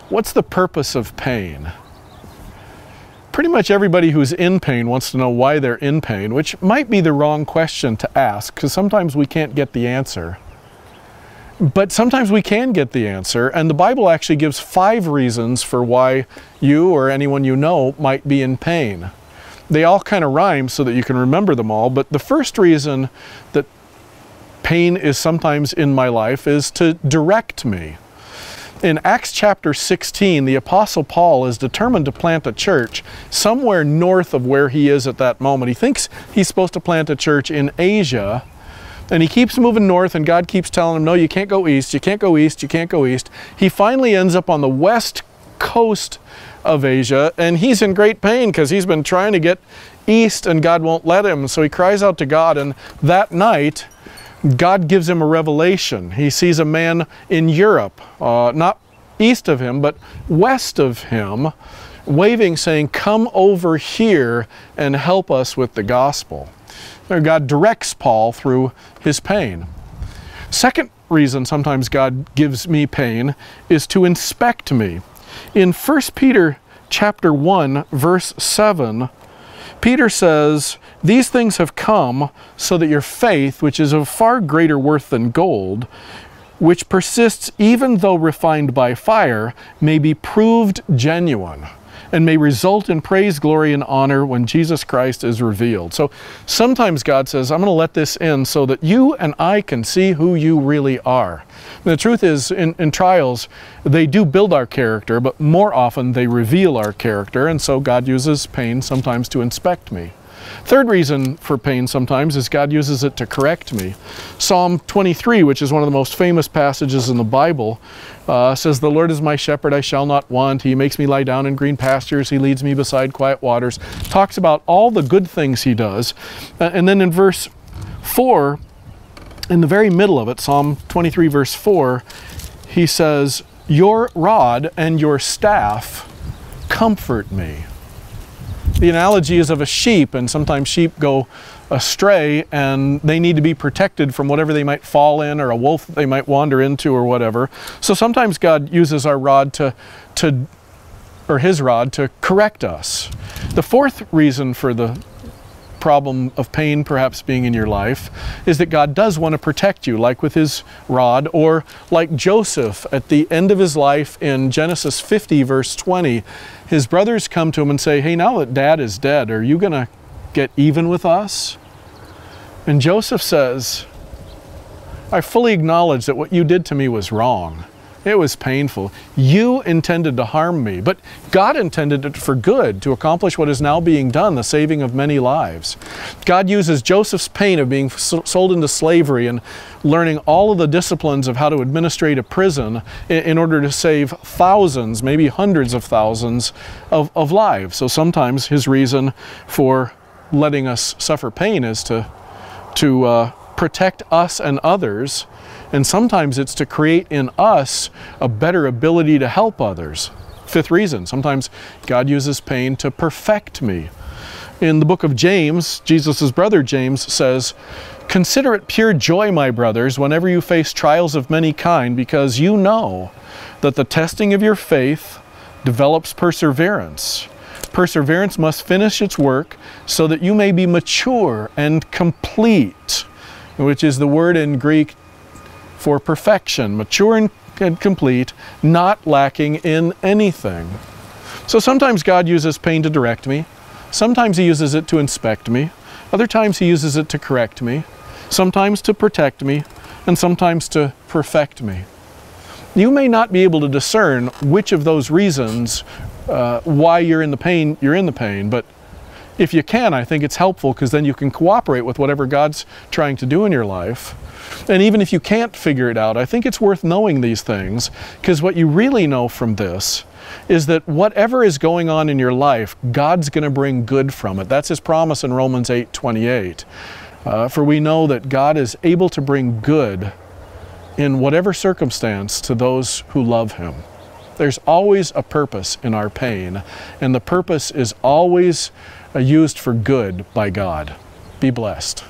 What's the purpose of pain? Pretty much everybody who's in pain wants to know why they're in pain, which might be the wrong question to ask, because sometimes we can't get the answer. But sometimes we can get the answer, and the Bible actually gives 5 reasons for why you or anyone you know might be in pain. They all kind of rhyme so that you can remember them all, but the first reason that pain is sometimes in my life is to direct me. In Acts chapter 16, the Apostle Paul is determined to plant a church somewhere north of where he is at that moment. He thinks he's supposed to plant a church in Asia, and he keeps moving north, and God keeps telling him, no, you can't go east, you can't go east, you can't go east. He finally ends up on the west coast of Asia, and he's in great pain because he's been trying to get east and God won't let him. So he cries out to God, and that night, God gives him a revelation. He sees a man in Europe, not east of him, but west of him, waving, saying, come over here and help us with the gospel. God directs Paul through his pain. Second reason sometimes God gives me pain is to inspect me. In 1 Peter chapter 1, verse 7, Peter says, these things have come so that your faith, which is of far greater worth than gold, which persists even though refined by fire, may be proved genuine and may result in praise, glory, and honor when Jesus Christ is revealed. So sometimes God says, I'm going to let this in so that you and I can see who you really are. And the truth is, in trials, they do build our character, but more often they reveal our character, and so God uses pain sometimes to inspect me. Third reason for pain sometimes is God uses it to correct me. Psalm 23, which is one of the most famous passages in the Bible, says, the Lord is my shepherd, I shall not want. He makes me lie down in green pastures. He leads me beside quiet waters. Talks about all the good things he does. And then in verse 4, in the very middle of it, Psalm 23, verse 4, he says, your rod and your staff comfort me. The analogy is of a sheep, and sometimes sheep go astray and they need to be protected from whatever they might fall in, or a wolf that they might wander into, or whatever. So sometimes God uses our rod or his rod to correct us. The fourth reason for the problem of pain perhaps being in your life is that God does want to protect you, like with his rod, or like Joseph at the end of his life in Genesis 50 verse 20. His brothers come to him and say, hey, now that Dad is dead, are you going to get even with us? And Joseph says, I fully acknowledge that what you did to me was wrong. It was painful. You intended to harm me, but God intended it for good, to accomplish what is now being done, the saving of many lives. God uses Joseph's pain of being sold into slavery and learning all of the disciplines of how to administrate a prison in order to save thousands, maybe hundreds of thousands of lives. So sometimes his reason for letting us suffer pain is to protect us and others. And sometimes it's to create in us a better ability to help others. Fifth reason, sometimes God uses pain to perfect me. In the book of James, Jesus' brother James says, consider it pure joy, my brothers, whenever you face trials of many kind, because you know that the testing of your faith develops perseverance. Perseverance must finish its work so that you may be mature and complete, which is the word in Greek for perfection, mature and complete, not lacking in anything. So sometimes God uses pain to direct me. Sometimes he uses it to inspect me. Other times he uses it to correct me. Sometimes to protect me, and sometimes to perfect me. You may not be able to discern which of those reasons why you're in the pain, but if you can, I think it's helpful, because then you can cooperate with whatever God's trying to do in your life. And even if you can't figure it out, I think it's worth knowing these things, because what you really know from this is that whatever is going on in your life, God's going to bring good from it. That's his promise in Romans 8:28. For we know that God is able to bring good in whatever circumstance to those who love him. There's always a purpose in our pain, and the purpose is always used for good by God. Be blessed.